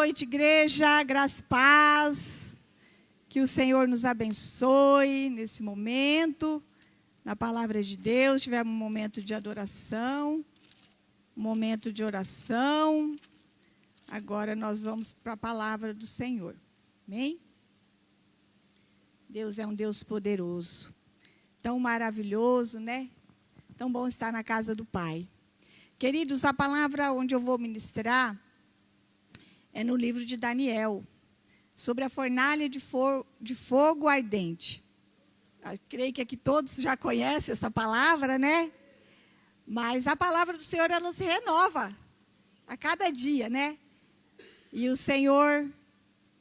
noite, igreja, graça e paz. Que o Senhor nos abençoe nesse momento, na palavra de Deus. Tivemos um momento de adoração, um momento de oração. Agora nós vamos para a palavra do Senhor. Amém? Deus é um Deus poderoso, tão maravilhoso, né? Tão bom estar na casa do Pai. Queridos, a palavra onde eu vou ministrar é no livro de Daniel, sobre a fornalha de fogo ardente. Eu creio que aqui todos já conhecem essa palavra, né? Mas a palavra do Senhor, ela se renova a cada dia, né? E o Senhor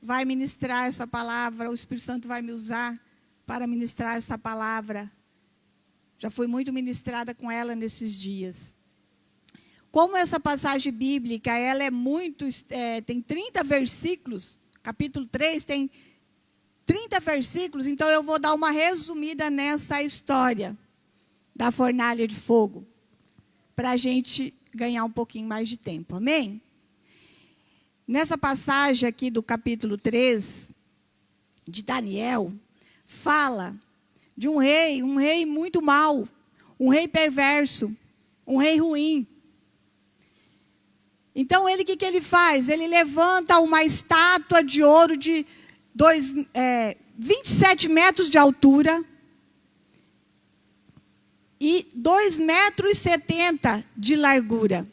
vai ministrar essa palavra, o Espírito Santo vai me usar para ministrar essa palavra. Já fui muito ministrada com ela nesses dias. Como essa passagem bíblica, ela é muito, tem 30 versículos, capítulo 3 tem 30 versículos, então eu vou dar uma resumida nessa história da fornalha de fogo, para a gente ganhar um pouquinho mais de tempo, amém? Nessa passagem aqui do capítulo 3 de Daniel, fala de um rei muito mau, um rei perverso, um rei ruim. Então, o que ele faz? Ele levanta uma estátua de ouro de 27 metros de altura e 2,70 metros de largura.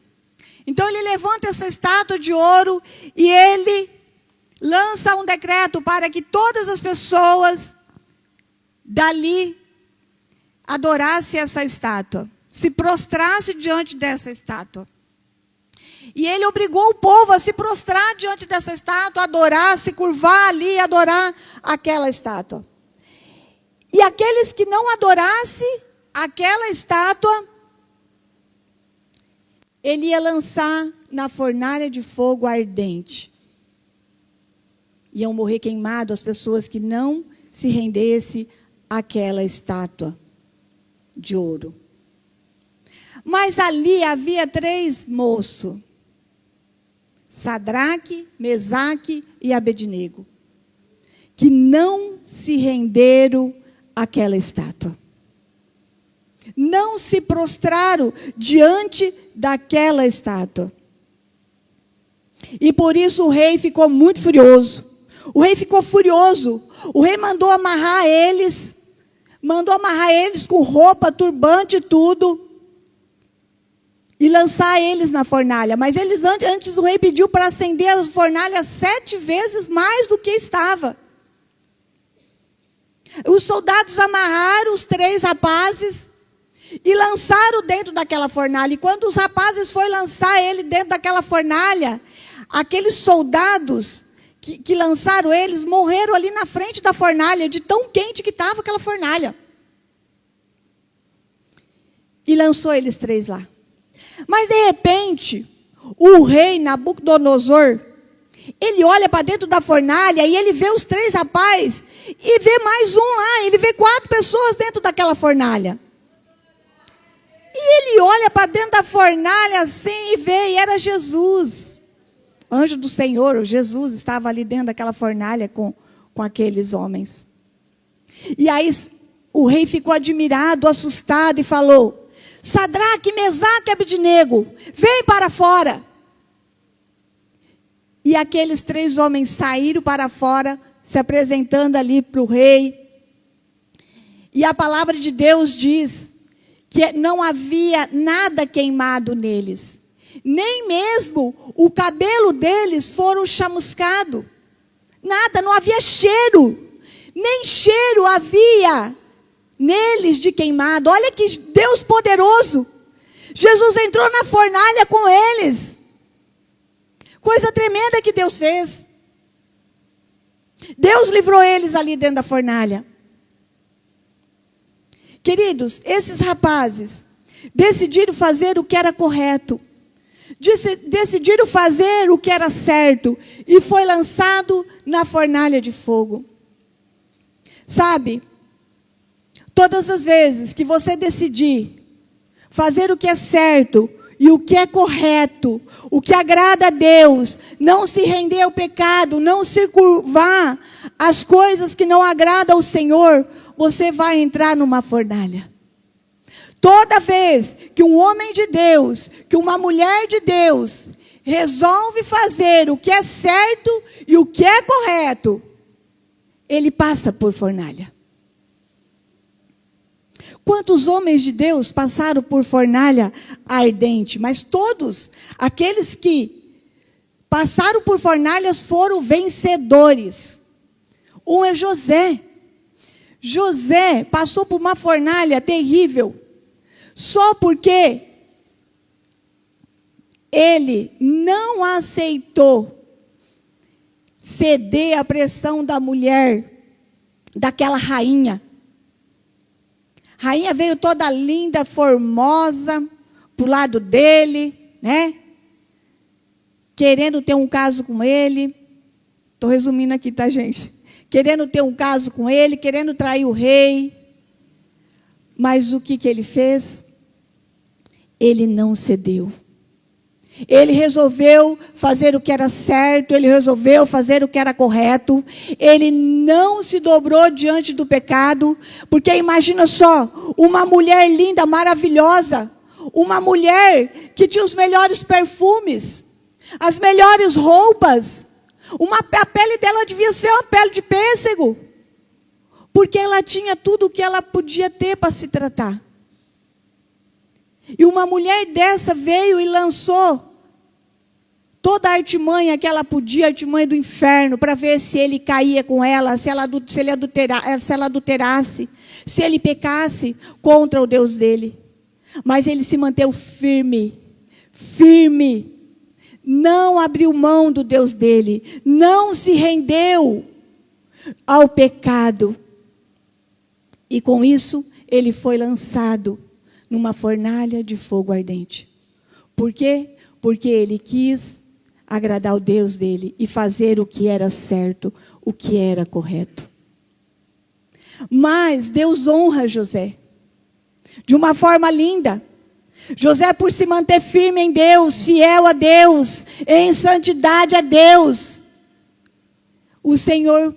Então, ele levanta essa estátua de ouro e ele lança um decreto para que todas as pessoas dali adorassem essa estátua, se prostrassem diante dessa estátua. E ele obrigou o povo a se prostrar diante dessa estátua, adorar, se curvar ali, adorar aquela estátua. E aqueles que não adorassem aquela estátua, ele ia lançar na fornalha de fogo ardente. Iam morrer queimados as pessoas que não se rendessem àquela estátua de ouro. Mas ali havia 3 moços. Sadraque, Mesaque e Abednego, que não se renderam àquela estátua. Não se prostraram diante daquela estátua. E por isso o rei ficou muito furioso. O rei ficou furioso. O rei mandou amarrar eles com roupa, turbante e tudo, e lançar eles na fornalha. Mas antes o rei pediu para acender a fornalha 7 vezes mais do que estava. Os soldados amarraram os 3 rapazes e lançaram dentro daquela fornalha. E quando os rapazes foram lançar ele dentro daquela fornalha, aqueles soldados que lançaram eles morreram ali na frente da fornalha, de tão quente que estava aquela fornalha. E lançou eles 3 lá. Mas de repente, o rei Nabucodonosor, ele olha para dentro da fornalha e ele vê os 3 rapazes e vê mais um lá, ele vê 4 pessoas dentro daquela fornalha. E ele olha para dentro da fornalha assim e vê, e era Jesus. Anjo do Senhor, Jesus estava ali dentro daquela fornalha com aqueles homens. E aí o rei ficou admirado, assustado e falou: Sadraque, Mesaque e Abednego, vem para fora. E aqueles 3 homens saíram para fora, se apresentando ali para o rei. E a palavra de Deus diz que não havia nada queimado neles. Nem mesmo o cabelo deles foram chamuscado. Nada, não havia cheiro. Nem cheiro havia neles de queimado. Olha que Deus poderoso. Jesus entrou na fornalha com eles. Coisa tremenda que Deus fez. Deus livrou eles ali dentro da fornalha. Queridos, esses rapazes decidiram fazer o que era correto. Decidiram fazer o que era certo. E foi lançado na fornalha de fogo. Sabe? Todas as vezes que você decidir fazer o que é certo e o que é correto, o que agrada a Deus, não se render ao pecado, não se curvar às coisas que não agradam ao Senhor, você vai entrar numa fornalha. Toda vez que um homem de Deus, que uma mulher de Deus, resolve fazer o que é certo e o que é correto, ele passa por fornalha. Quantos homens de Deus passaram por fornalha ardente? Mas todos aqueles que passaram por fornalhas foram vencedores. Um é José. José passou por uma fornalha terrível, só porque ele não aceitou ceder à pressão da mulher, daquela rainha. A rainha veio toda linda, formosa, para o lado dele, né? Querendo ter um caso com ele. Estou resumindo aqui, tá, gente? Querendo ter um caso com ele, querendo trair o rei. Mas o que ele fez? Ele não cedeu. Ele resolveu fazer o que era certo, ele resolveu fazer o que era correto, ele não se dobrou diante do pecado, porque imagina só, uma mulher linda, maravilhosa, uma mulher que tinha os melhores perfumes, as melhores roupas, a pele dela devia ser uma pele de pêssego, porque ela tinha tudo o que ela podia ter para se tratar. E uma mulher dessa veio e lançou toda a artimanha que ela podia, a artimanha do inferno, para ver se ele caía com ela, se ela adulterasse, se ele pecasse contra o Deus dele. Mas ele se manteve firme, firme, não abriu mão do Deus dele, não se rendeu ao pecado. E com isso, ele foi lançado numa fornalha de fogo ardente. Por quê? Porque ele quis agradar o Deus dele e fazer o que era certo, o que era correto. Mas Deus honra José de uma forma linda. José, por se manter firme em Deus, fiel a Deus, em santidade a Deus, o Senhor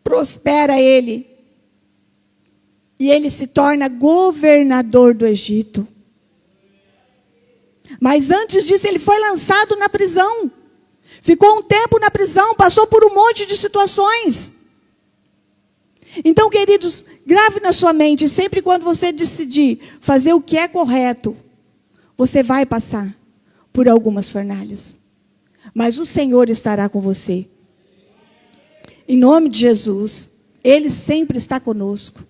prospera ele. E ele se torna governador do Egito. Mas antes disso, ele foi lançado na prisão. Ficou um tempo na prisão, passou por um monte de situações. Então, queridos, grave na sua mente, sempre quando você decidir fazer o que é correto, você vai passar por algumas fornalhas. Mas o Senhor estará com você. Em nome de Jesus, Ele sempre está conosco.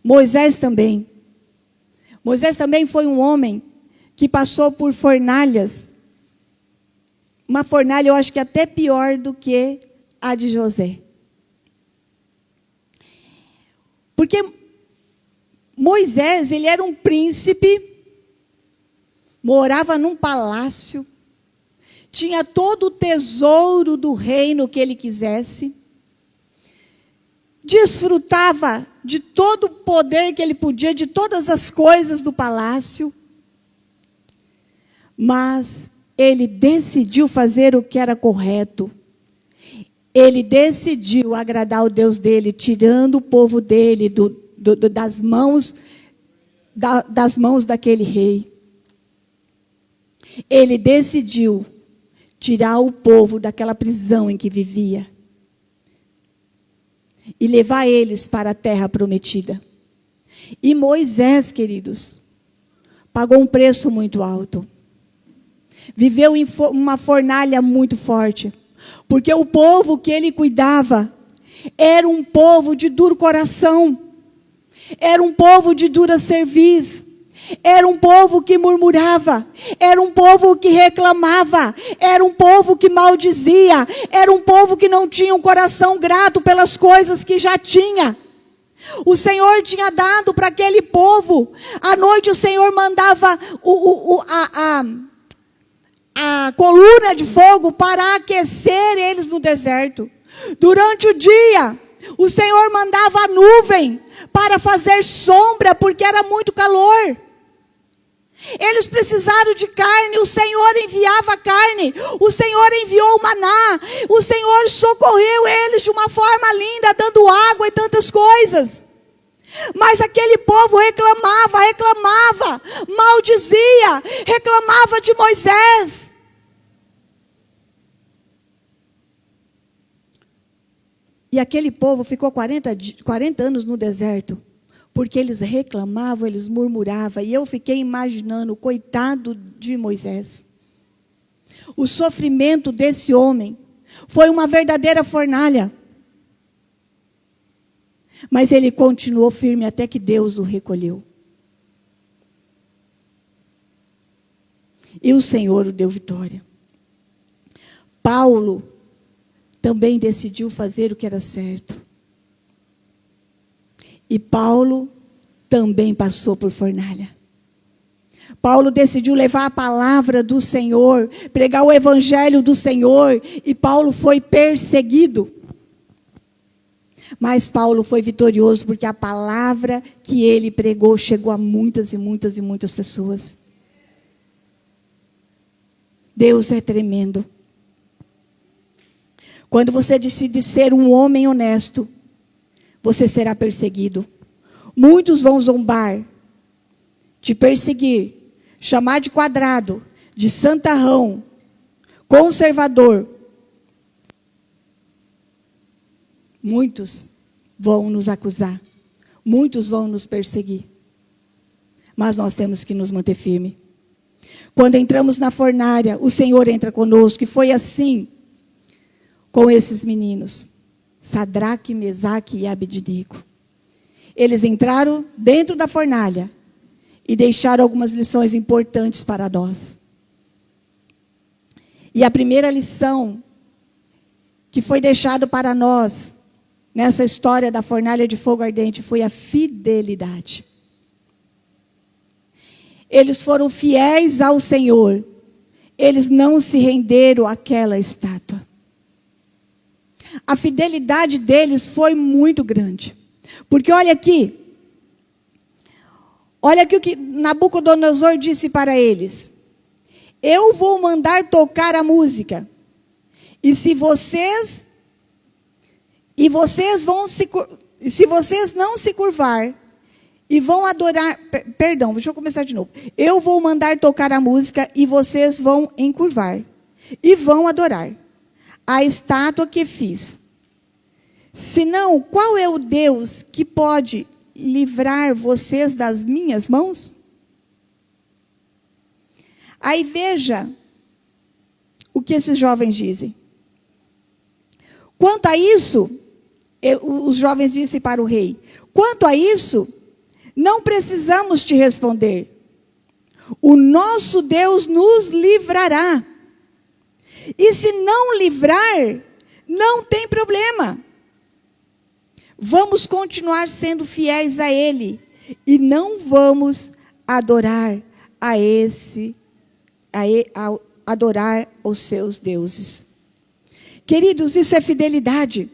Moisés também foi um homem que passou por fornalhas. Uma fornalha, eu acho que até pior do que a de José. Porque Moisés, ele era um príncipe, morava num palácio, tinha todo o tesouro do reino que ele quisesse, desfrutava de todo o poder que ele podia, de todas as coisas do palácio, mas ele decidiu fazer o que era correto. Ele decidiu agradar o Deus dele, tirando o povo dele das mãos daquele rei. Ele decidiu tirar o povo daquela prisão em que vivia e levar eles para a terra prometida. E Moisés, queridos, pagou um preço muito alto. Viveu em uma fornalha muito forte. Porque o povo que ele cuidava era um povo de duro coração. Era um povo de dura cerviz. Era um povo que murmurava. Era um povo que reclamava. Era um povo que maldizia. Era um povo que não tinha um coração grato pelas coisas que já tinha. O Senhor tinha dado para aquele povo. À noite o Senhor mandava a coluna de fogo para aquecer eles no deserto. Durante o dia, o Senhor mandava a nuvem para fazer sombra, porque era muito calor. Eles precisaram de carne, o Senhor enviava carne, o Senhor enviou o maná, o Senhor socorreu eles de uma forma linda, dando água e tantas coisas. Mas aquele povo reclamava, maldizia, reclamava de Moisés. E aquele povo ficou 40 anos no deserto, porque eles reclamavam, eles murmuravam. E eu fiquei imaginando, coitado de Moisés. O sofrimento desse homem foi uma verdadeira fornalha. Mas ele continuou firme até que Deus o recolheu. E o Senhor o deu vitória. Paulo também decidiu fazer o que era certo. E Paulo também passou por fornalha. Paulo decidiu levar a palavra do Senhor, pregar o evangelho do Senhor, e Paulo foi perseguido. Mas Paulo foi vitorioso, porque a palavra que ele pregou chegou a muitas e muitas e muitas pessoas. Deus é tremendo. Quando você decide ser um homem honesto, você será perseguido. Muitos vão zombar, te perseguir, chamar de quadrado, de santarrão, conservador. Muitos vão nos acusar, muitos vão nos perseguir. Mas nós temos que nos manter firmes. Quando entramos na fornalha, o Senhor entra conosco, e foi assim com esses meninos. Sadraque, Mesaque e Abednego. Eles entraram dentro da fornalha e deixaram algumas lições importantes para nós. E a primeira lição que foi deixada para nós nessa história da fornalha de fogo ardente foi a fidelidade. Eles foram fiéis ao Senhor. Eles não se renderam àquela estátua. A fidelidade deles foi muito grande. Porque olha aqui o que Nabucodonosor disse para eles. Eu vou mandar tocar a música. E se vocês não se curvar e vão adorar, perdão, deixa eu começar de novo. Eu vou mandar tocar a música e vocês vão encurvar e vão adorar a estátua que fiz. Senão, qual é o Deus que pode livrar vocês das minhas mãos? Aí veja o que esses jovens dizem. Quanto a isso, os jovens disseram para o rei, quanto a isso, não precisamos te responder. O nosso Deus nos livrará. E se não livrar, não tem problema. Vamos continuar sendo fiéis a Ele. E não vamos adorar adorar os seus deuses. Queridos, isso é fidelidade.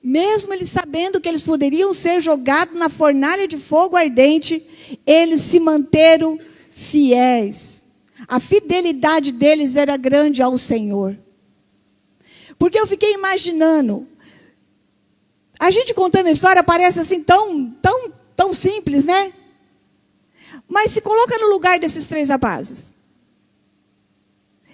Mesmo eles sabendo que eles poderiam ser jogados na fornalha de fogo ardente, eles se manteram fiéis. A fidelidade deles era grande ao Senhor. Porque eu fiquei imaginando, a gente contando a história parece assim tão simples, né? Mas se coloca no lugar desses 3 rapazes.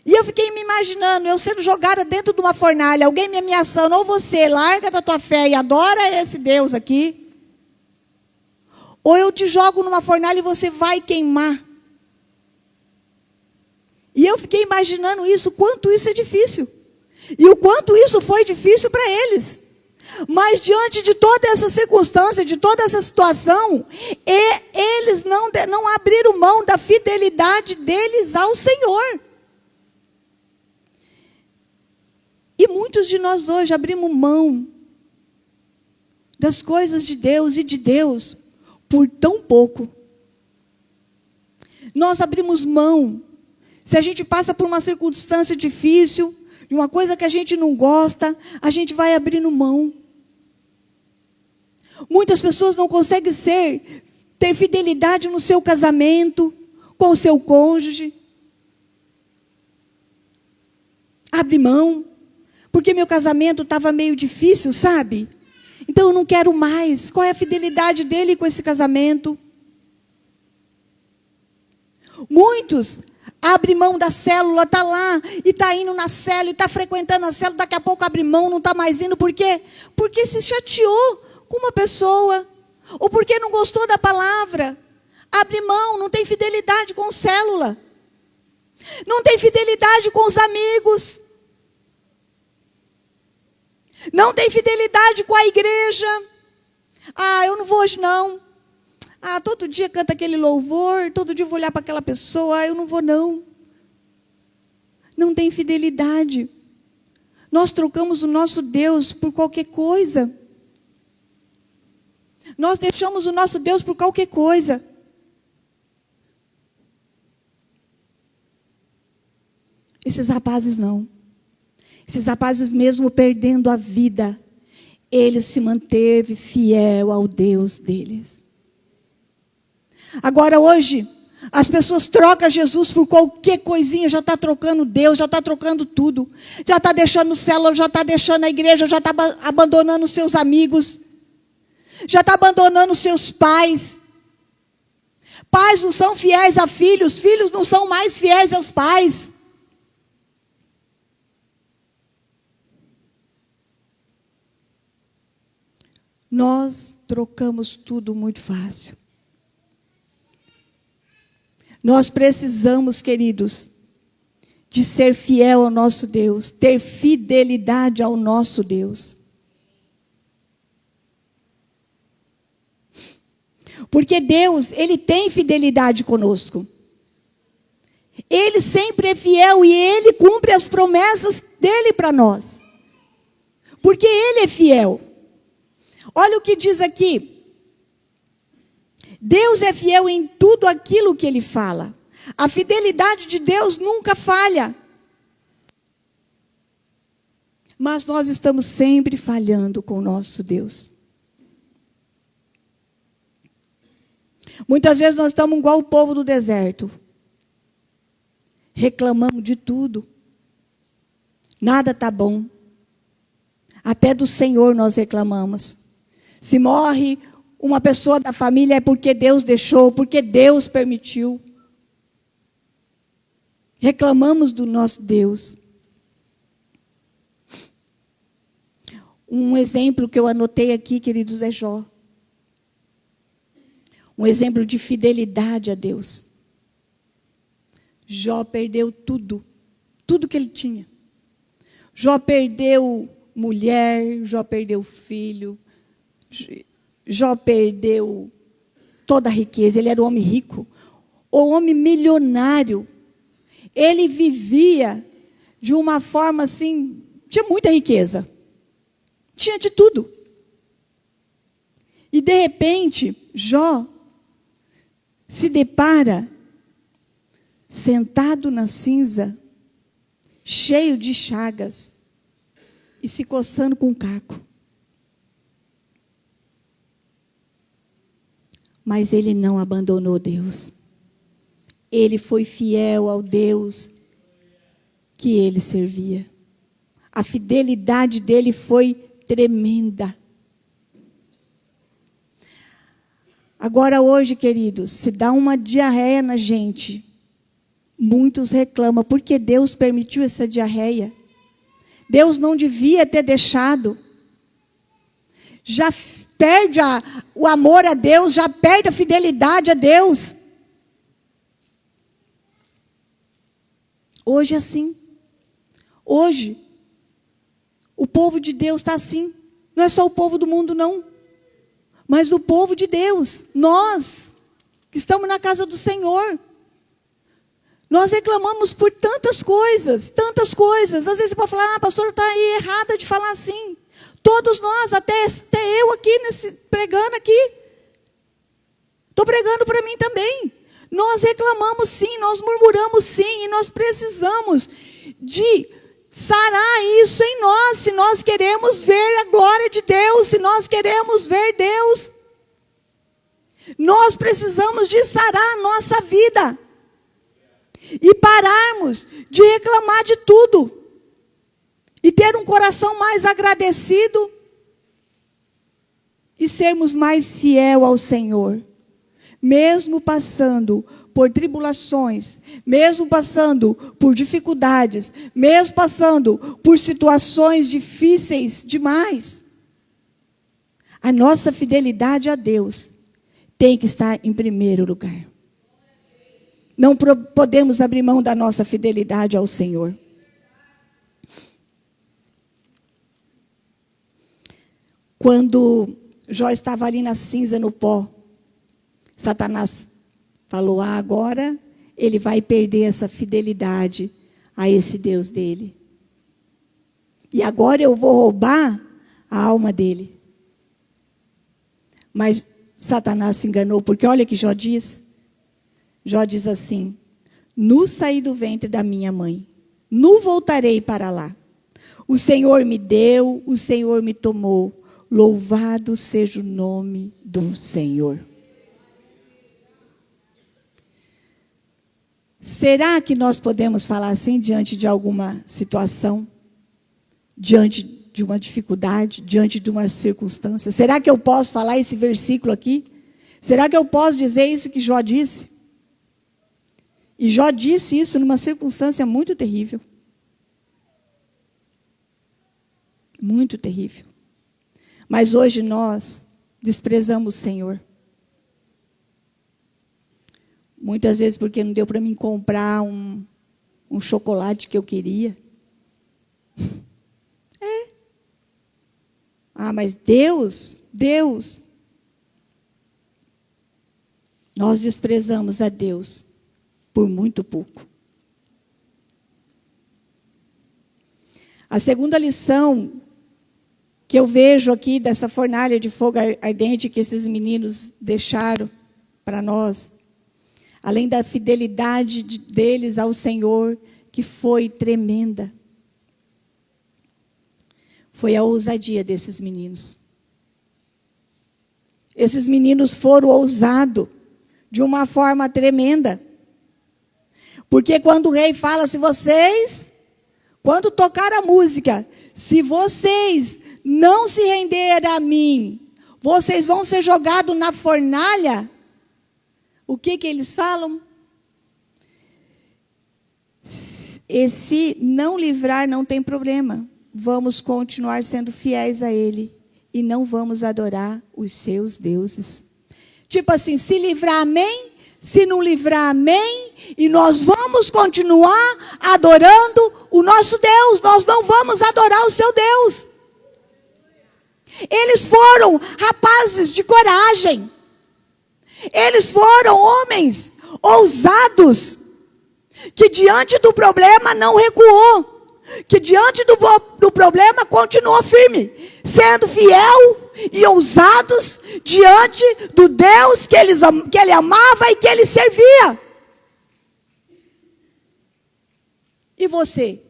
E eu fiquei me imaginando, eu sendo jogada dentro de uma fornalha, alguém me ameaçando, ou você larga da tua fé e adora esse Deus aqui, ou eu te jogo numa fornalha e você vai queimar. E eu fiquei imaginando isso, quanto isso é difícil. E o quanto isso foi difícil para eles. Mas diante de toda essa circunstância, de toda essa situação, eles não abriram mão da fidelidade deles ao Senhor. E muitos de nós hoje abrimos mão das coisas de Deus e de Deus por tão pouco. Nós abrimos mão. Se a gente passa por uma circunstância difícil, de uma coisa que a gente não gosta, a gente vai abrindo mão. Muitas pessoas não conseguem ter fidelidade no seu casamento, com o seu cônjuge. Abre mão, porque meu casamento estava meio difícil, sabe? Então eu não quero mais. Qual é a fidelidade dele com esse casamento? Muitos abrem mão da célula, está lá, e está indo na célula, e está frequentando a célula, daqui a pouco abre mão, não está mais indo. Por quê? Porque se chateou com uma pessoa, ou porque não gostou da palavra. Abre mão, não tem fidelidade com célula. Não tem fidelidade com os amigos. Não tem fidelidade com a igreja. Ah, eu não vou hoje não. Ah, todo dia canta aquele louvor, todo dia eu vou olhar para aquela pessoa, ah, eu não vou não. Não tem fidelidade. Nós trocamos o nosso Deus por qualquer coisa. Nós deixamos o nosso Deus por qualquer coisa. Esses rapazes não. Esses rapazes, mesmo perdendo a vida, eles se manteve fiel ao Deus deles. Agora hoje, as pessoas trocam Jesus por qualquer coisinha, já está trocando Deus, já está trocando tudo. Já está deixando célula, já está deixando a igreja, já está abandonando os seus amigos. Já está abandonando os seus pais. Pais não são fiéis a filhos, filhos não são mais fiéis aos pais. Nós trocamos tudo muito fácil. Nós precisamos, queridos, de ser fiel ao nosso Deus, ter fidelidade ao nosso Deus. Porque Deus, Ele tem fidelidade conosco. Ele sempre é fiel e Ele cumpre as promessas dEle para nós. Porque Ele é fiel. Olha o que diz aqui. Deus é fiel em tudo aquilo que Ele fala. A fidelidade de Deus nunca falha. Mas nós estamos sempre falhando com o nosso Deus. Muitas vezes nós estamos igual o povo do deserto. Reclamamos de tudo. Nada está bom. Até do Senhor nós reclamamos. Se morre uma pessoa da família é porque Deus deixou, porque Deus permitiu. Reclamamos do nosso Deus. Um exemplo que eu anotei aqui, queridos, é Jó. Um exemplo de fidelidade a Deus. Jó perdeu tudo. Tudo que ele tinha. Jó perdeu mulher, Jó perdeu filho. Jó perdeu toda a riqueza. Ele era um homem rico. O homem milionário. Ele vivia de uma forma assim, tinha muita riqueza. Tinha de tudo. E de repente, Jó se depara sentado na cinza, cheio de chagas e se coçando com um caco. Mas ele não abandonou Deus. Ele foi fiel ao Deus que ele servia. A fidelidade dele foi tremenda. Agora hoje, queridos, se dá uma diarreia na gente, muitos reclamam, porque Deus permitiu essa diarreia. Deus não devia ter deixado. Já perde o amor a Deus, já perde a fidelidade a Deus. Hoje é assim. Hoje, o povo de Deus está assim. Não é só o povo do mundo, não. Mas o povo de Deus, nós, que estamos na casa do Senhor. Nós reclamamos por tantas coisas, tantas coisas. Às vezes você pode falar, pastora, está aí errada de falar assim. Todos nós, até eu aqui, pregando aqui. Estou pregando para mim também. Nós reclamamos sim, nós murmuramos sim, e nós precisamos de sarar isso em nós, se nós queremos ver a glória de Deus, se nós queremos ver Deus. Nós precisamos de sarar a nossa vida e pararmos de reclamar de tudo e ter um coração mais agradecido e sermos mais fiel ao Senhor, mesmo passando por tribulações, mesmo passando por dificuldades, mesmo passando por situações difíceis demais. A nossa fidelidade a Deus tem que estar em primeiro lugar. Não podemos abrir mão da nossa fidelidade ao Senhor. Quando Jó estava ali na cinza, no pó, Satanás falou, agora ele vai perder essa fidelidade a esse Deus dele. E agora eu vou roubar a alma dele. Mas Satanás se enganou, porque olha que Jó diz. Jó diz assim, nu saí do ventre da minha mãe, nu voltarei para lá. O Senhor me deu, o Senhor me tomou. Louvado seja o nome do Senhor. Será que nós podemos falar assim diante de alguma situação? Diante de uma dificuldade? Diante de uma circunstância? Será que eu posso falar esse versículo aqui? Será que eu posso dizer isso que Jó disse? E Jó disse isso numa circunstância muito terrível. Muito terrível. Mas hoje nós desprezamos o Senhor. Muitas vezes porque não deu para mim comprar um chocolate que eu queria. Mas Deus, nós desprezamos a Deus por muito pouco. A segunda lição que eu vejo aqui dessa fornalha de fogo ardente que esses meninos deixaram para nós, além da fidelidade deles ao Senhor, que foi tremenda, foi a ousadia desses meninos. Esses meninos foram ousados de uma forma tremenda. Porque quando o rei fala, quando tocar a música, se vocês não se renderem a mim, vocês vão ser jogados na fornalha. O que eles falam? E se não livrar, não tem problema. Vamos continuar sendo fiéis a Ele. E não vamos adorar os seus deuses. Tipo assim, se livrar, amém. Se não livrar, amém. E nós vamos continuar adorando o nosso Deus. Nós não vamos adorar o seu Deus. Eles foram rapazes de coragem. Eles foram homens ousados, que diante do problema não recuou, que diante do problema continuou firme, sendo fiel e ousados diante do Deus que ele amava e que ele servia. E você?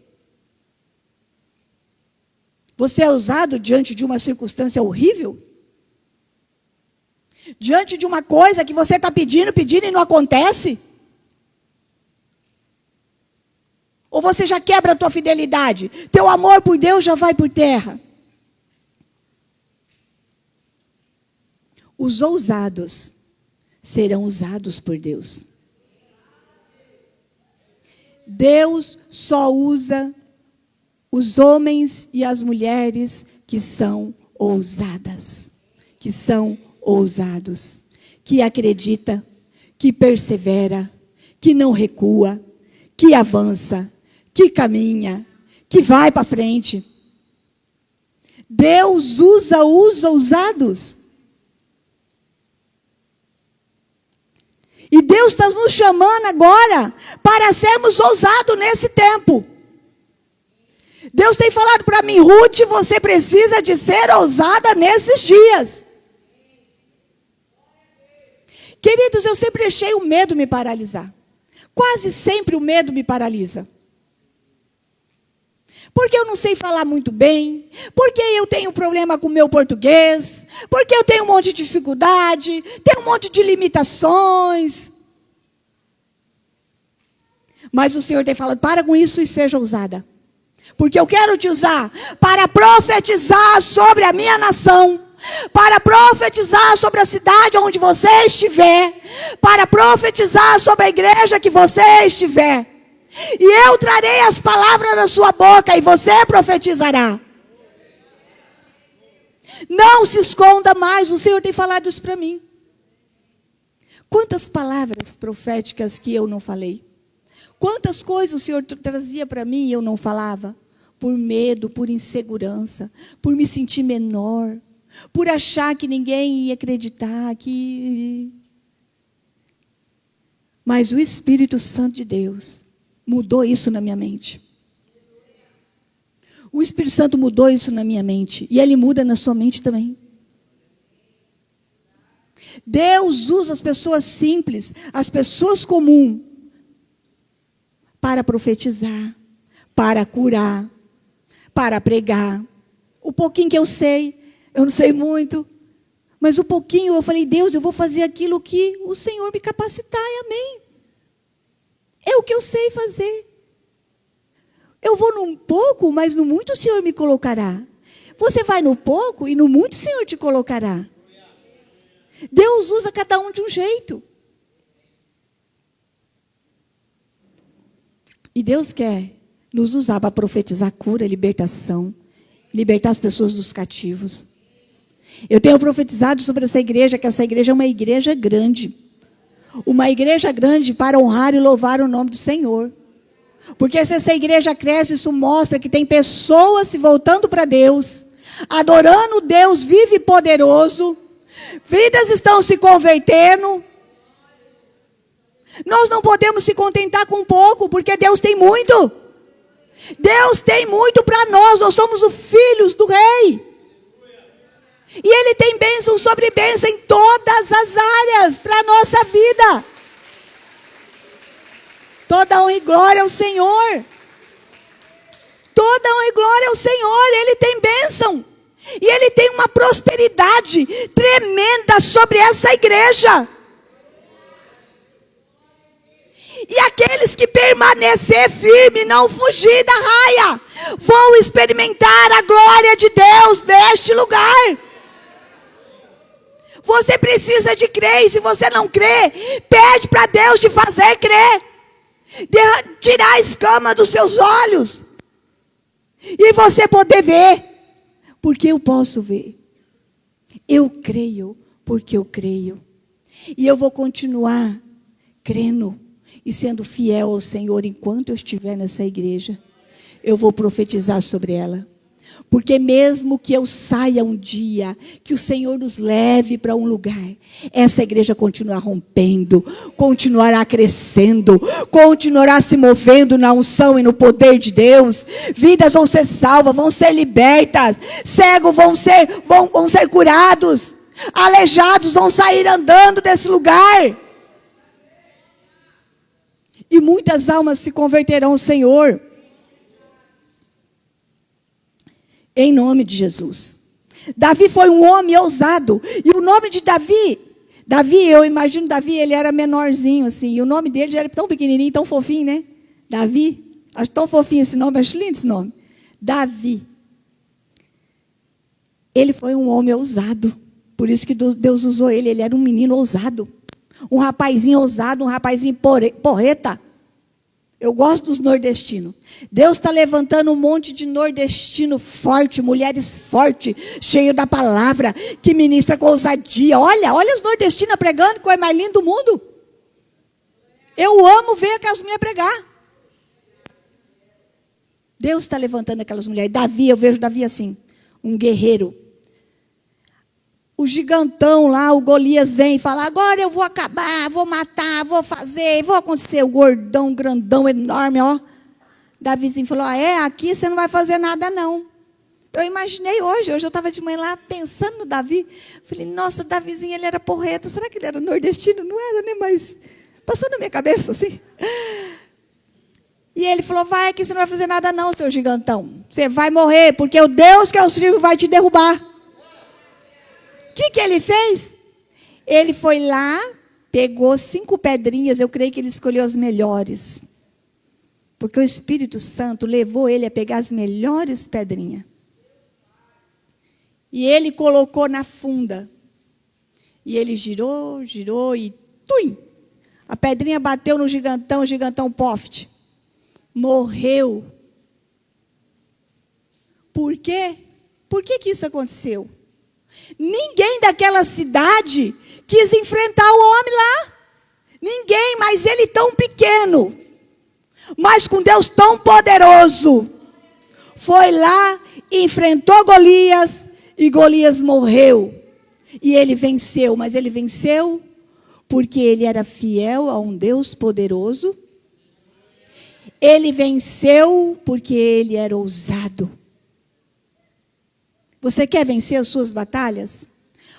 Você é ousado diante de uma circunstância horrível? Diante de uma coisa que você está pedindo e não acontece? Ou você já quebra a tua fidelidade? Teu amor por Deus já vai por terra? Os ousados serão usados por Deus. Deus só usa os homens e as mulheres que são ousadas, que são ousados, que acredita, que persevera, que não recua, que avança, que caminha, que vai para frente. Deus usa os ousados. E Deus está nos chamando agora para sermos ousados nesse tempo. Deus tem falado para mim, Ruth, você precisa de ser ousada nesses dias. Queridos, eu sempre deixei o medo me paralisar. Quase sempre o medo me paralisa. Porque eu não sei falar muito bem, porque eu tenho problema com o meu português, porque eu tenho um monte de dificuldade, tenho um monte de limitações. Mas o Senhor tem falado, para com isso e seja ousada. Porque eu quero te usar para profetizar sobre a minha nação, para profetizar sobre a cidade onde você estiver, para profetizar sobre a igreja que você estiver. E eu trarei as palavras da sua boca e você profetizará. Não se esconda mais, o Senhor tem falado isso para mim. Quantas palavras proféticas que eu não falei? Quantas coisas o Senhor trazia para mim e eu não falava? Por medo, por insegurança, por me sentir menor, por achar que ninguém ia acreditar, Mas o Espírito Santo de Deus mudou isso na minha mente. O Espírito Santo mudou isso na minha mente. E Ele muda na sua mente também. Deus usa as pessoas simples, as pessoas comuns, para profetizar, para curar, para pregar. O pouquinho que eu não sei muito, mas o pouquinho eu falei, Deus, eu vou fazer aquilo que o Senhor me capacitar, e amém. É o que eu sei fazer. Eu vou num pouco, mas no muito o Senhor me colocará. Você vai no pouco e no muito o Senhor te colocará. Deus usa cada um de um jeito. E Deus quer nos usar para profetizar cura, libertação, libertar as pessoas dos cativos. Eu tenho profetizado sobre essa igreja, que essa igreja é uma igreja grande. Uma igreja grande para honrar e louvar o nome do Senhor. Porque se essa igreja cresce, isso mostra que tem pessoas se voltando para Deus, adorando o Deus vivo e poderoso, vidas estão se convertendo. Nós não podemos se contentar com pouco, porque Deus tem muito. Deus tem muito para nós, nós somos os filhos do Rei. E Ele tem bênção sobre bênção em todas as áreas para a nossa vida. Toda honra e glória ao Senhor. Toda honra e glória ao Senhor. Ele tem bênção. E Ele tem uma prosperidade tremenda sobre essa igreja. E aqueles que permanecer firme, não fugir da raia, vão experimentar a glória de Deus neste lugar. Você precisa de crer, e se você não crê, pede para Deus te fazer crer. Tirar a escama dos seus olhos. E você poder ver. Porque eu posso ver. Eu creio, porque eu creio. E eu vou continuar crendo e sendo fiel ao Senhor enquanto eu estiver nessa igreja. Eu vou profetizar sobre ela. Porque mesmo que eu saia um dia, que o Senhor nos leve para um lugar, essa igreja continuará rompendo, continuará crescendo, continuará se movendo na unção e no poder de Deus. Vidas vão ser salvas, vão ser libertas, cegos vão ser curados, aleijados vão sair andando desse lugar. E muitas almas se converterão ao Senhor. Em nome de Jesus. Davi foi um homem ousado. E o nome de Davi, eu imagino Davi, ele era menorzinho assim. E o nome dele era tão pequenininho, tão fofinho, né? Davi. Acho tão fofinho esse nome, acho lindo esse nome. Davi. Ele foi um homem ousado. Por isso que Deus usou ele. Ele era um menino ousado. Um rapazinho ousado, um rapazinho porreta. Eu gosto dos nordestinos. Deus está levantando um monte de nordestino forte, mulheres fortes, cheio da palavra, que ministra com ousadia. Olha os nordestinos pregando, que é mais lindo do mundo. Eu amo ver aquelas mulheres pregar. Deus está levantando aquelas mulheres. Davi, eu vejo Davi assim, um guerreiro. O gigantão lá, o Golias vem e fala, agora eu vou acabar, vou matar, vou fazer, vou acontecer. O gordão, grandão, enorme, ó. Davizinho falou, aqui você não vai fazer nada não. Eu imaginei hoje eu estava de manhã lá pensando no Davi. Falei, nossa, Davizinho, ele era porreta. Será que ele era nordestino? Não era, né? Mas passou na minha cabeça assim. E ele falou, vai aqui, você não vai fazer nada não, seu gigantão. Você vai morrer, porque o Deus que eu sirvo vai te derrubar. O que ele fez? Ele foi lá, pegou 5 pedrinhas, eu creio que ele escolheu as melhores. Porque o Espírito Santo levou ele a pegar as melhores pedrinhas. E ele colocou na funda. E ele girou, girou e tuim! A pedrinha bateu no gigantão, o gigantão poft. Morreu. Por quê? Por que isso aconteceu? Ninguém daquela cidade quis enfrentar o homem lá. Ninguém, mas ele tão pequeno, mas com Deus tão poderoso, foi lá, enfrentou Golias, e Golias morreu. E ele venceu, mas ele venceu porque ele era fiel a um Deus poderoso. Ele venceu porque ele era ousado. Você quer vencer as suas batalhas?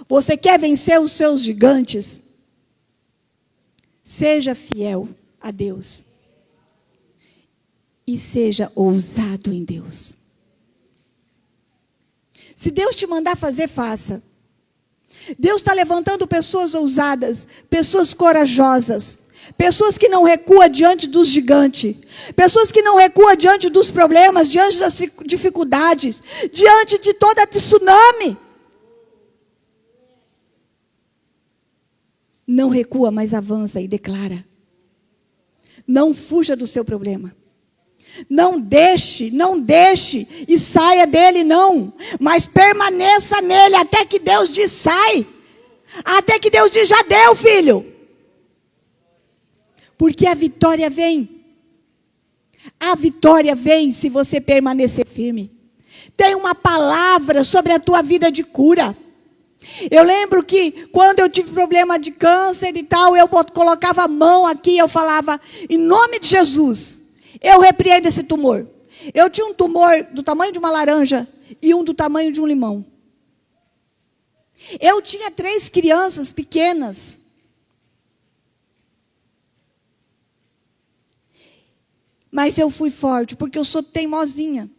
Você quer vencer os seus gigantes? Seja fiel a Deus. E seja ousado em Deus. Se Deus te mandar fazer, faça. Deus está levantando pessoas ousadas, pessoas corajosas, pessoas que não recuam diante dos gigantes, pessoas que não recuam diante dos problemas, diante das dificuldades, diante de toda a tsunami. Não recua, mas avança e declara. Não fuja do seu problema. Não deixe e saia dele não, mas permaneça nele até que Deus diz sai, até que Deus diz já deu, filho, porque a vitória vem se você permanecer firme. Tem uma palavra sobre a tua vida de cura. Eu lembro que quando eu tive problema de câncer e tal, eu colocava a mão aqui, eu falava em nome de Jesus, eu repreendo esse tumor. Eu tinha um tumor do tamanho de uma laranja e um do tamanho de um limão. Eu tinha 3 crianças pequenas. Mas eu fui forte, porque eu sou teimosinha.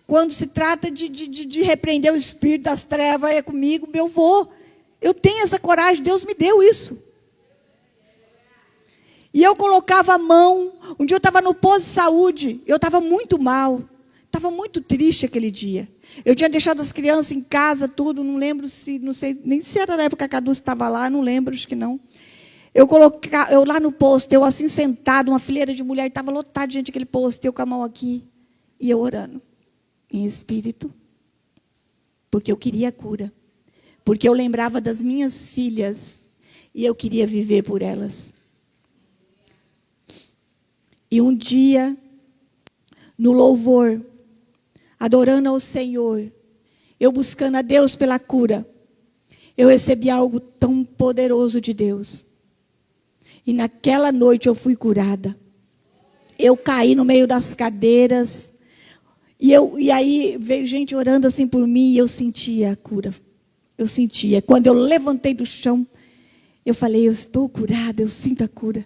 Quando se trata de repreender o espírito das trevas, é comigo, eu vou. Eu tenho essa coragem, Deus me deu isso. E eu colocava a mão. Um dia eu estava no posto de saúde. Eu estava muito mal. Estava muito triste aquele dia. Eu tinha deixado as crianças em casa, tudo. Não lembro se, não sei, nem se era na época que a Cadu estava lá. Não lembro, acho que não. Eu lá no posto, eu assim sentado, uma fileira de mulher, estava lotada de gente aquele posto. Eu com a mão aqui. E eu orando. Em espírito. Porque eu queria a cura. Porque eu lembrava das minhas filhas. E eu queria viver por elas. E um dia, no louvor, adorando ao Senhor, eu buscando a Deus pela cura, eu recebi algo tão poderoso de Deus. E naquela noite eu fui curada. Eu caí no meio das cadeiras. E aí veio gente orando assim por mim e eu sentia a cura. Eu sentia. Quando eu levantei do chão, eu falei, eu estou curada, eu sinto a cura.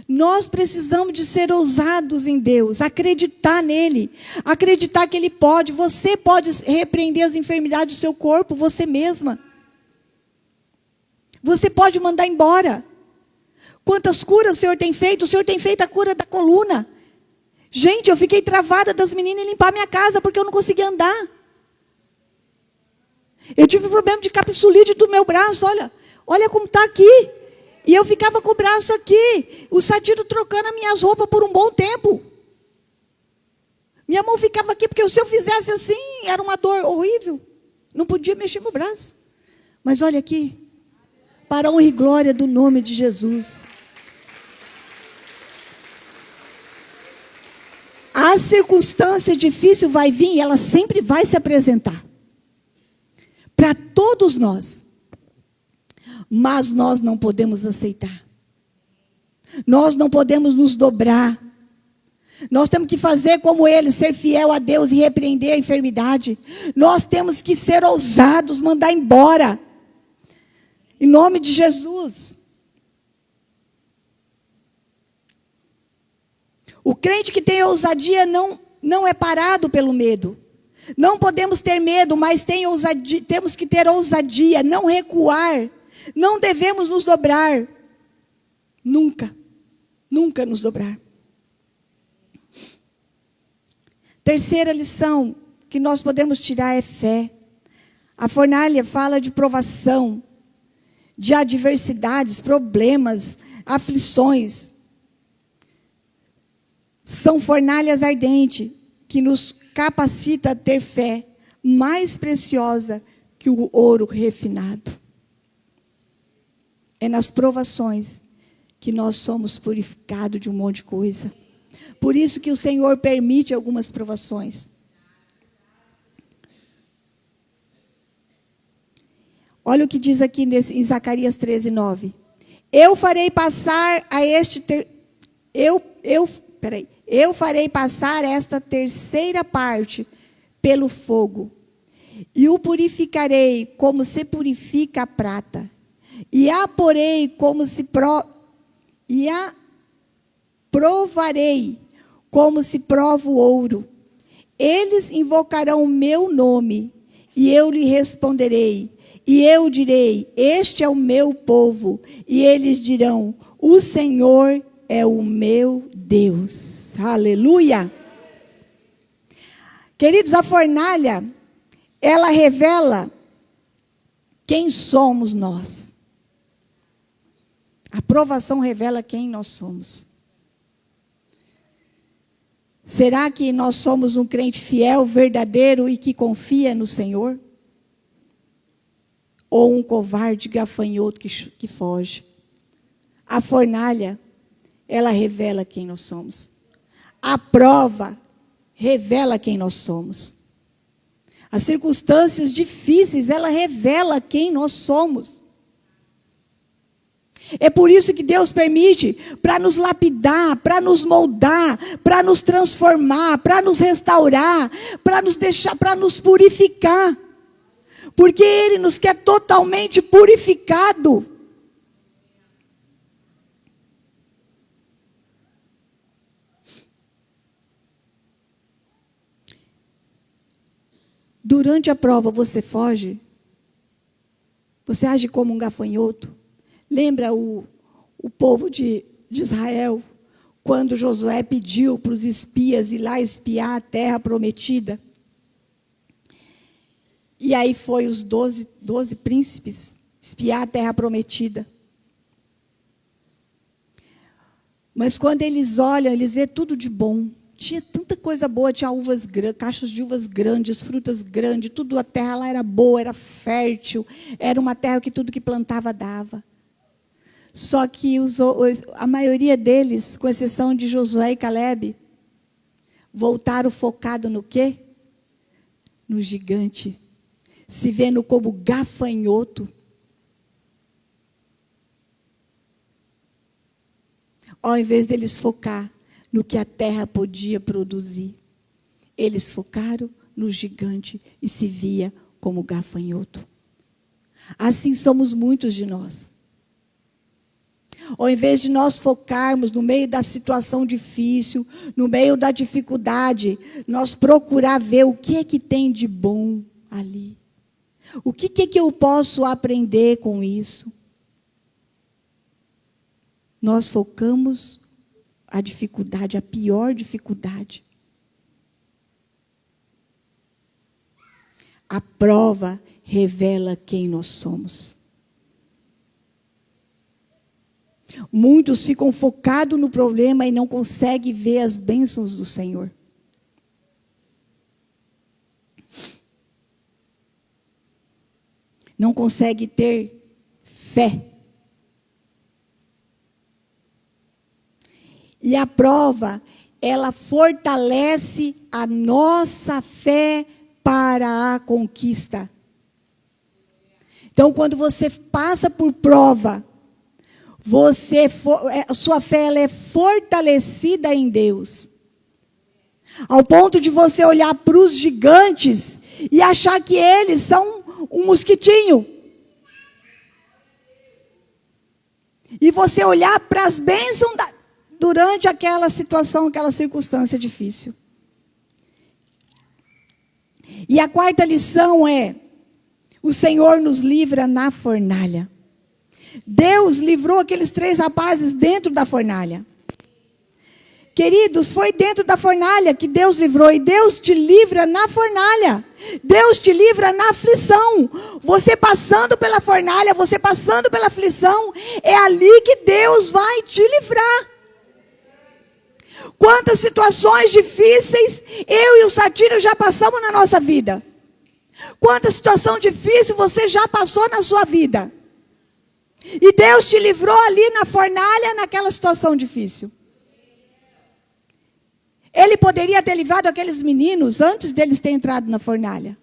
Nós precisamos de ser ousados em Deus, acreditar nele, acreditar que ele pode. Você pode repreender as enfermidades do seu corpo, você mesma. Você pode mandar embora. Quantas curas o Senhor tem feito? O Senhor tem feito a cura da coluna. Gente, eu fiquei travada das meninas em limpar minha casa porque eu não conseguia andar. Eu tive problema de capsulite do meu braço, olha como está aqui. E eu ficava com o braço aqui, o Satiro trocando as minhas roupas por um bom tempo. Minha mão ficava aqui, porque se eu fizesse assim, era uma dor horrível. Não podia mexer meu braço. Mas olha aqui, para a honra e glória do nome de Jesus. A circunstância difícil vai vir e ela sempre vai se apresentar. Para todos nós. Mas nós não podemos aceitar. Nós não podemos nos dobrar. Nós temos que fazer como ele, ser fiel a Deus e repreender a enfermidade. Nós temos que ser ousados, mandar embora. Em nome de Jesus. O crente que tem ousadia não é parado pelo medo. Não podemos ter medo, mas temos que ter ousadia, não recuar. Não devemos nos dobrar. Nunca, nunca nos dobrar. Terceira lição que nós podemos tirar é fé. A fornalha fala de provação, de adversidades, problemas, aflições. São fornalhas ardentes que nos capacita a ter fé mais preciosa que o ouro refinado. É nas provações que nós somos purificados de um monte de coisa. Por isso que o Senhor permite algumas provações. Olha o que diz aqui em Zacarias 13:9. Eu farei passar esta terceira parte pelo fogo, e o purificarei como se purifica a prata, e a porei e a provarei como se prova o ouro. Eles invocarão o meu nome, e eu lhe responderei. E eu direi, este é o meu povo. E eles dirão, o Senhor é o meu Deus. Aleluia! Queridos, a fornalha, ela revela quem somos nós. A provação revela quem nós somos. Será que nós somos um crente fiel, verdadeiro e que confia no Senhor? Ou um covarde, gafanhoto que foge? A fornalha, ela revela quem nós somos. A prova revela quem nós somos. As circunstâncias difíceis, ela revela quem nós somos. É por isso que Deus permite, para nos lapidar, para nos moldar, para nos transformar, para nos restaurar, para nos deixar, para nos purificar. Porque Ele nos quer totalmente purificado. Durante a prova você foge? Você age como um gafanhoto? Lembra o povo de Israel, quando Josué pediu para os espias ir lá espiar a terra prometida? E aí foi os 12 príncipes espiar a terra prometida. Mas quando eles olham, eles vêem tudo de bom. Tinha tanta coisa boa, tinha caixas de uvas grandes, frutas grandes, tudo, a terra lá era boa, era fértil, era uma terra que tudo que plantava dava. Só que a maioria deles, com exceção de Josué e Calebe, voltaram focado no quê? No gigante. Se vendo como gafanhoto. Ao invés deles focar no que a terra podia produzir, eles focaram no gigante e se via como gafanhoto. Assim somos muitos de nós. Ao invés de nós focarmos no meio da situação difícil, no meio da dificuldade, nós procurar ver o que é que tem de bom ali. O que é que eu posso aprender com isso? Nós focamos a dificuldade, a pior dificuldade. A prova revela quem nós somos. Muitos ficam focados no problema e não conseguem ver as bênçãos do Senhor. Não conseguem ter fé. E a prova, ela fortalece a nossa fé para a conquista. Então, quando você passa por prova, sua fé ela é fortalecida em Deus. Ao ponto de você olhar para os gigantes e achar que eles são um mosquitinho. E você olhar para as bênçãos durante aquela situação, aquela circunstância difícil. E a quarta lição é: o Senhor nos livra na fornalha. Deus livrou aqueles 3 rapazes dentro da fornalha. Queridos, foi dentro da fornalha que Deus livrou. E Deus te livra na fornalha. Deus te livra na aflição. Você passando pela fornalha, você passando pela aflição, é ali que Deus vai te livrar. Quantas situações difíceis eu e o Satiro já passamos na nossa vida. Quanta situação difícil você já passou na sua vida. E Deus te livrou ali na fornalha, naquela situação difícil. Ele poderia ter livrado aqueles meninos antes deles terem entrado na fornalha.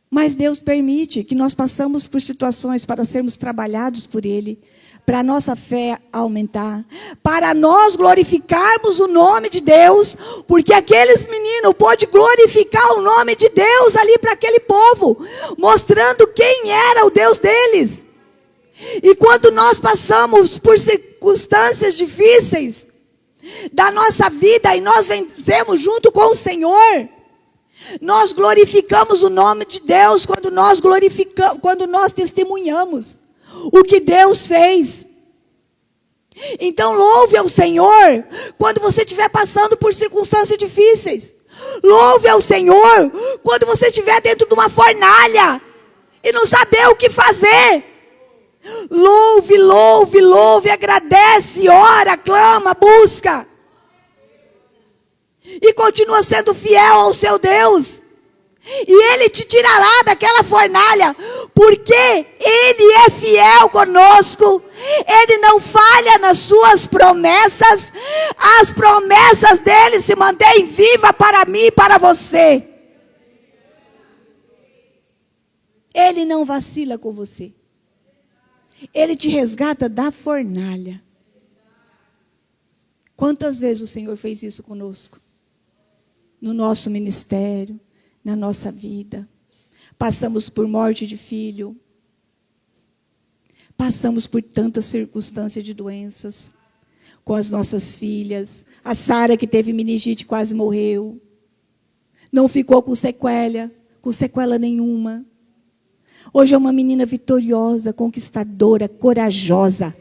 Mas Deus permite que nós passamos por situações para sermos trabalhados por Ele, para a nossa fé aumentar, para nós glorificarmos o nome de Deus, porque aqueles meninos pôde glorificar o nome de Deus ali para aquele povo, mostrando quem era o Deus deles. E quando nós passamos por circunstâncias difíceis da nossa vida e nós vencemos junto com o Senhor, nós glorificamos o nome de Deus quando nós testemunhamos o que Deus fez. Então louve ao Senhor quando você estiver passando por circunstâncias difíceis. Louve ao Senhor quando você estiver dentro de uma fornalha e não saber o que fazer. Louve, louve, louve, agradece, ora, clama, busca. E continua sendo fiel ao seu Deus. E Ele te tirará daquela fornalha, porque Ele é fiel conosco. Ele não falha nas suas promessas. As promessas dEle se mantêm vivas para mim e para você. Ele não vacila com você. Ele te resgata da fornalha. Quantas vezes o Senhor fez isso conosco? No nosso ministério, na nossa vida. Passamos por morte de filho. Passamos por tantas circunstâncias de doenças. Com as nossas filhas. A Sara, que teve meningite, quase morreu. Não ficou com sequela nenhuma. Hoje é uma menina vitoriosa, conquistadora, corajosa.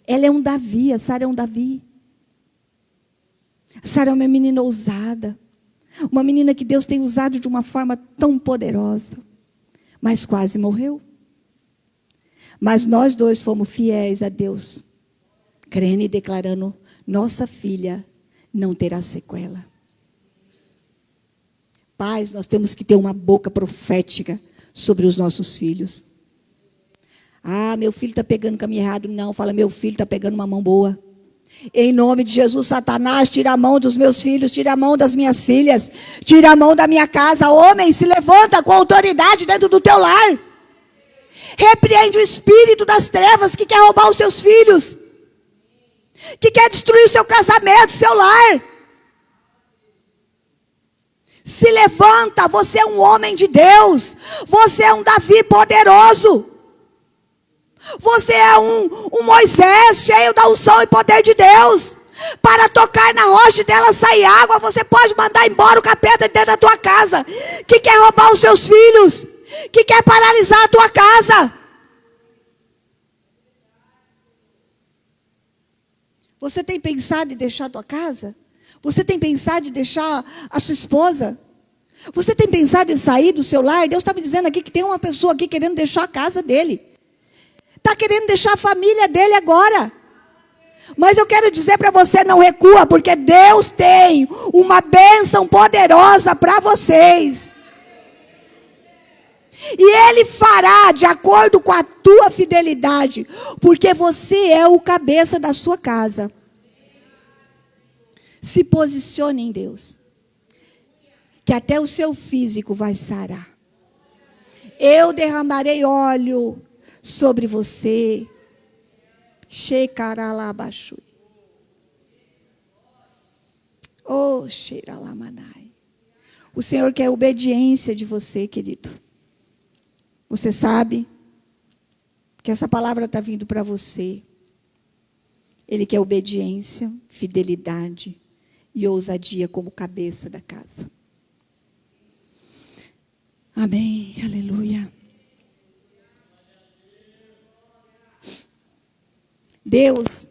Ela é um Davi, a Sara é um Davi. A Sara é uma menina ousada. Uma menina que Deus tem usado de uma forma tão poderosa. Mas quase morreu. Mas nós dois fomos fiéis a Deus. Crendo e declarando, nossa filha não terá sequela. Pais, nós temos que ter uma boca profética sobre os nossos filhos. Ah, meu filho está pegando caminho errado. Não, fala, meu filho está pegando uma mão boa. Em nome de Jesus, Satanás, tira a mão dos meus filhos, tira a mão das minhas filhas, tira a mão da minha casa. Homem, se levanta com autoridade dentro do teu lar. Repreende o espírito das trevas que quer roubar os seus filhos, que quer destruir o seu casamento, seu lar. Se levanta, você é um homem de Deus. Você é um Davi poderoso. Você é um Moisés cheio da unção e poder de Deus. Para tocar na rocha dela sair água, você pode mandar embora o capeta dentro da tua casa, que quer roubar os seus filhos, que quer paralisar a tua casa. Você tem pensado em deixar a tua casa? Você tem pensado em deixar a sua esposa? Você tem pensado em sair do seu lar? Deus está me dizendo aqui que tem uma pessoa aqui querendo deixar a casa dele. Está querendo deixar a família dele agora. Mas eu quero dizer para você, não recua, porque Deus tem uma bênção poderosa para vocês. E Ele fará de acordo com a tua fidelidade, porque você é o cabeça da sua casa. Se posicione em Deus, que até o seu físico vai sarar. Eu derramarei óleo sobre você. Shekaralabaxu. Oh, Sheiralamanai. O Senhor quer obediência de você, querido. Você sabe que essa palavra está vindo para você. Ele quer obediência, fidelidade e ousadia como cabeça da casa. Amém, aleluia. Deus,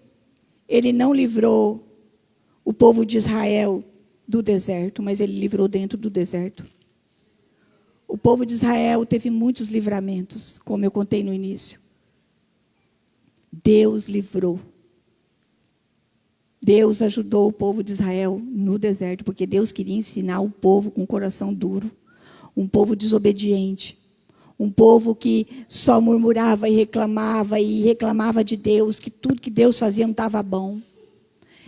Ele não livrou o povo de Israel do deserto, mas Ele livrou dentro do deserto. O povo de Israel teve muitos livramentos, como eu contei no início. Deus livrou. Deus ajudou o povo de Israel no deserto, porque Deus queria ensinar o povo com o coração duro, um povo desobediente, um povo que só murmurava e reclamava de Deus, que tudo que Deus fazia não estava bom.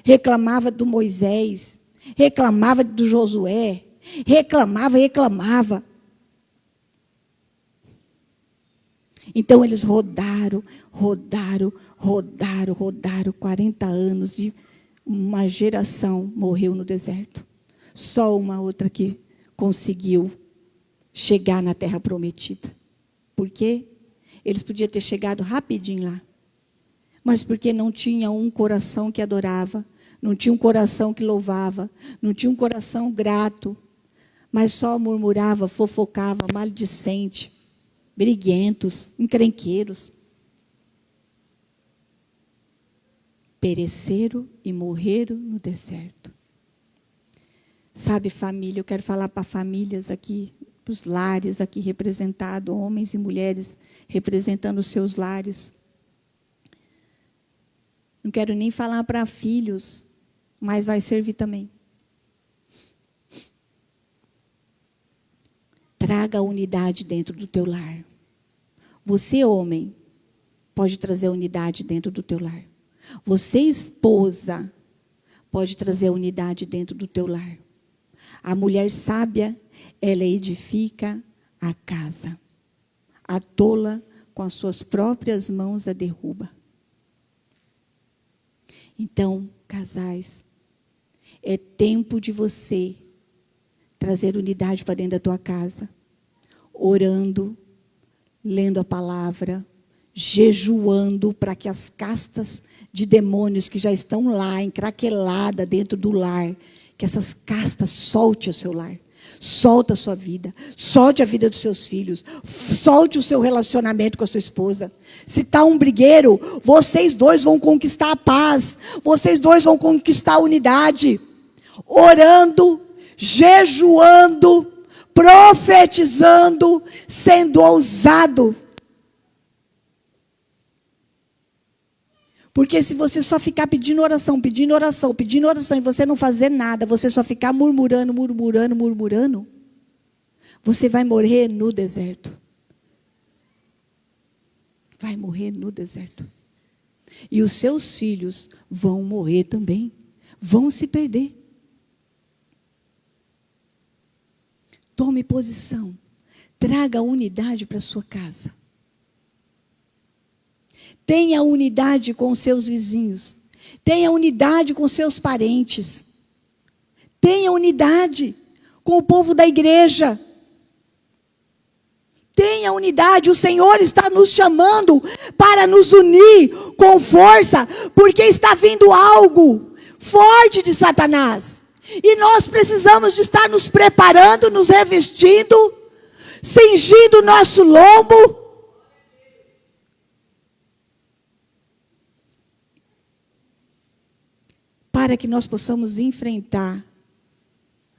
Reclamava do Moisés, reclamava do Josué, reclamava. Então eles rodaram 40 anos e uma geração morreu no deserto. Só uma outra que conseguiu chegar na terra prometida. Por quê? Eles podiam ter chegado rapidinho lá. Mas porque não tinha um coração que adorava, não tinha um coração que louvava, não tinha um coração grato, mas só murmurava, fofocava, maledicente, briguentos, encrenqueiros. Pereceram e morreram no deserto. Sabe, família, eu quero falar para famílias aqui, para os lares aqui representados, homens e mulheres representando os seus lares. Não quero nem falar para filhos, mas vai servir também. Traga a unidade dentro do teu lar. Você, homem, pode trazer a unidade dentro do teu lar. Você, esposa, pode trazer a unidade dentro do teu lar. A mulher sábia, ela edifica a casa. A tola, com as suas próprias mãos, a derruba. Então, casais, é tempo de você trazer unidade para dentro da tua casa, orando, lendo a palavra, jejuando para que as castas de demônios que já estão lá, encraqueladas dentro do lar, que essas castas solte o seu lar, solte a sua vida, solte a vida dos seus filhos, solte o seu relacionamento com a sua esposa. Se está um brigueiro, vocês dois vão conquistar a paz, vocês dois vão conquistar a unidade, orando, jejuando, profetizando, sendo ousado. Porque se você só ficar pedindo oração, e você não fazer nada, você só ficar murmurando, você vai morrer no deserto. Vai morrer no deserto. E os seus filhos vão morrer também. Vão se perder. Tome posição. Traga unidade para a sua casa. Tenha unidade com os seus vizinhos. Tenha unidade com seus parentes. Tenha unidade com o povo da igreja. Tenha unidade. O Senhor está nos chamando para nos unir com força, porque está vindo algo forte de Satanás. E nós precisamos de estar nos preparando, nos revestindo, cingindo o nosso lombo. Para que nós possamos enfrentar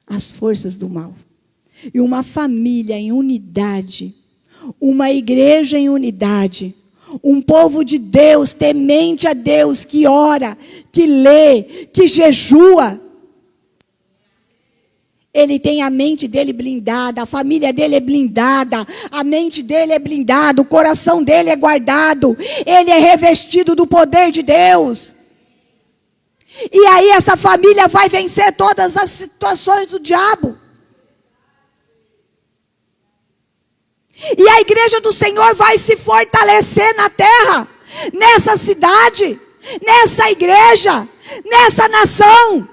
as forças do mal. E uma família em unidade, uma igreja em unidade, um povo de Deus, temente a Deus, que ora, que lê, que jejua. Ele tem a mente dele blindada, a família dele é blindada, a mente dele é blindada, o coração dele é guardado, ele é revestido do poder de Deus. E aí essa família vai vencer todas as situações do diabo. E a igreja do Senhor vai se fortalecer na terra, nessa cidade, nessa igreja, nessa nação.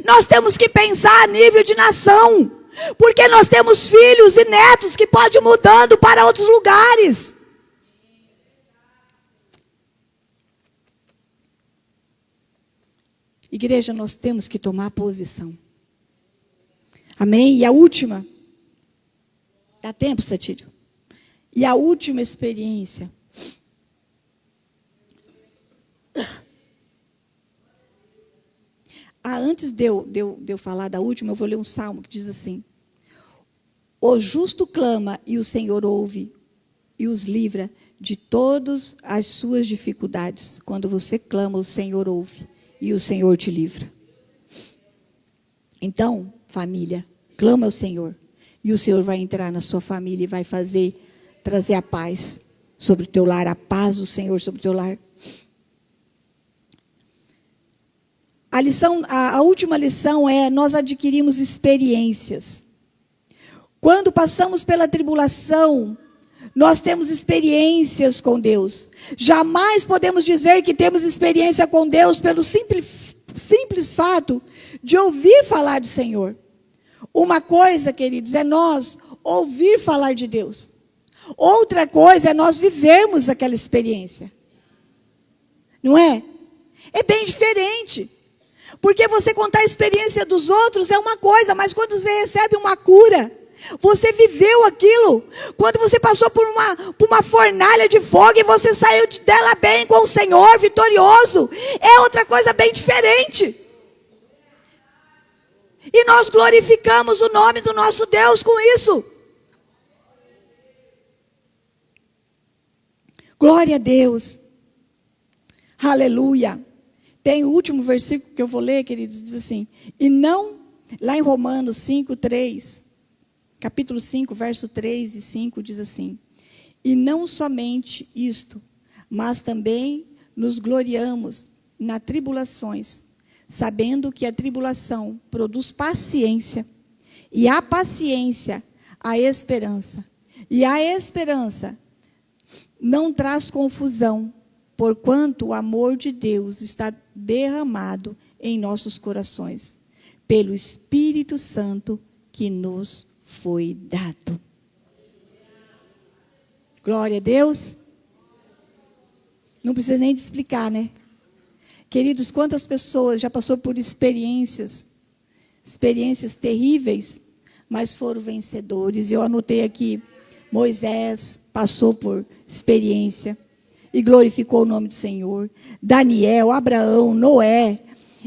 Nós temos que pensar a nível de nação, porque nós temos filhos e netos que podem ir mudando para outros lugares. Igreja, nós temos que tomar posição. Amém? E a última. Dá tempo, Satírio? E a última experiência. Antes de eu falar da última, eu vou ler um salmo que diz assim: o justo clama e o Senhor ouve e os livra de todas as suas dificuldades. Quando você clama, o Senhor ouve e o Senhor te livra. Então, família, clama ao Senhor. E o Senhor vai entrar na sua família e vai trazer a paz sobre o teu lar, a paz do Senhor sobre o teu lar. A última lição é: nós adquirimos experiências. Quando passamos pela tribulação, nós temos experiências com Deus. Jamais podemos dizer que temos experiência com Deus pelo simples fato de ouvir falar do Senhor. Uma coisa, queridos, é nós ouvir falar de Deus. Outra coisa é nós vivermos aquela experiência. Não é? É bem diferente. Porque você contar a experiência dos outros é uma coisa, mas quando você recebe uma cura, você viveu aquilo. Quando você passou por uma fornalha de fogo e você saiu dela bem com o Senhor, vitorioso, é outra coisa bem diferente. E nós glorificamos o nome do nosso Deus com isso. Glória a Deus. Aleluia. Tem o último versículo que eu vou ler, queridos, diz assim: e não, lá em Romanos 5, 3, capítulo 5, verso 3 e 5, diz assim: e não somente isto, mas também nos gloriamos nas tribulações, sabendo que a tribulação produz paciência, e a paciência, a esperança. E a esperança não traz confusão, porquanto o amor de Deus está derramado em nossos corações, pelo Espírito Santo que nos foi dado. Glória a Deus. Não precisa nem de explicar, né? Queridos, quantas pessoas já passou por experiências terríveis, mas foram vencedores. Eu anotei aqui: Moisés passou por experiência e glorificou o nome do Senhor. Daniel, Abraão, Noé,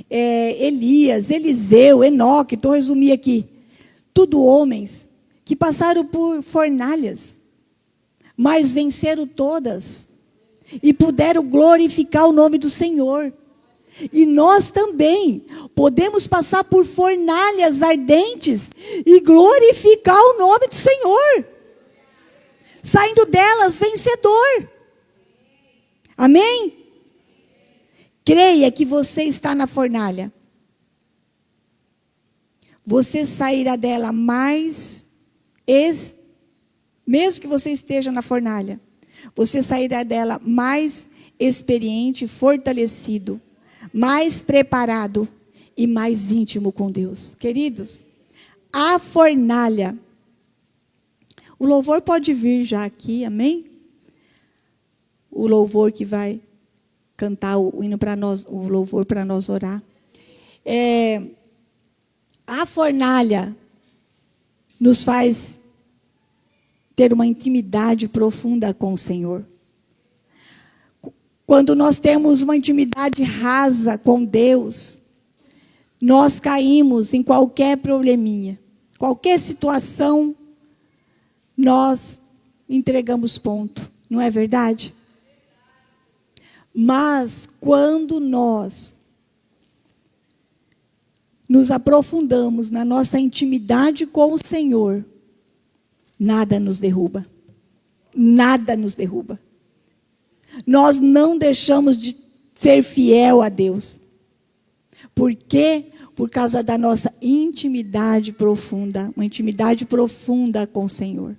Elias, Eliseu, Enoque, estou resumindo aqui. Tudo homens que passaram por fornalhas, mas venceram todas e puderam glorificar o nome do Senhor. E nós também podemos passar por fornalhas ardentes e glorificar o nome do Senhor, saindo delas vencedor. Amém? Creia que você está na fornalha. Você sairá dela mesmo que você esteja na fornalha, você sairá dela mais experiente, fortalecido, mais preparado e mais íntimo com Deus. Queridos, a fornalha. O louvor pode vir já aqui, amém? O louvor que vai cantar o hino para nós, o louvor para nós orar. A fornalha nos faz ter uma intimidade profunda com o Senhor. Quando nós temos uma intimidade rasa com Deus, nós caímos em qualquer probleminha, qualquer situação, nós entregamos ponto, não é verdade? Mas quando nós nos aprofundamos na nossa intimidade com o Senhor, nada nos derruba. Nada nos derruba. Nós não deixamos de ser fiel a Deus. Por quê? Por causa da nossa intimidade profunda, uma intimidade profunda com o Senhor.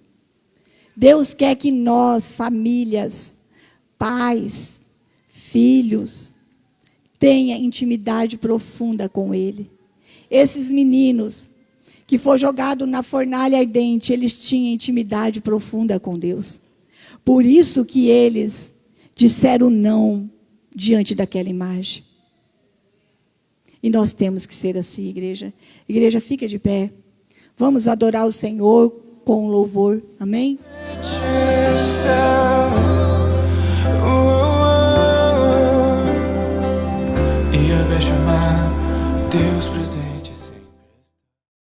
Deus quer que nós, famílias, pais, filhos, tenha intimidade profunda com Ele. Esses meninos que foram jogados na fornalha ardente, eles tinham intimidade profunda com Deus. Por isso que eles disseram não diante daquela imagem. E nós temos que ser assim, igreja. Igreja, fica de pé. Vamos adorar o Senhor com louvor. Amém? E a ver chamar Deus presente.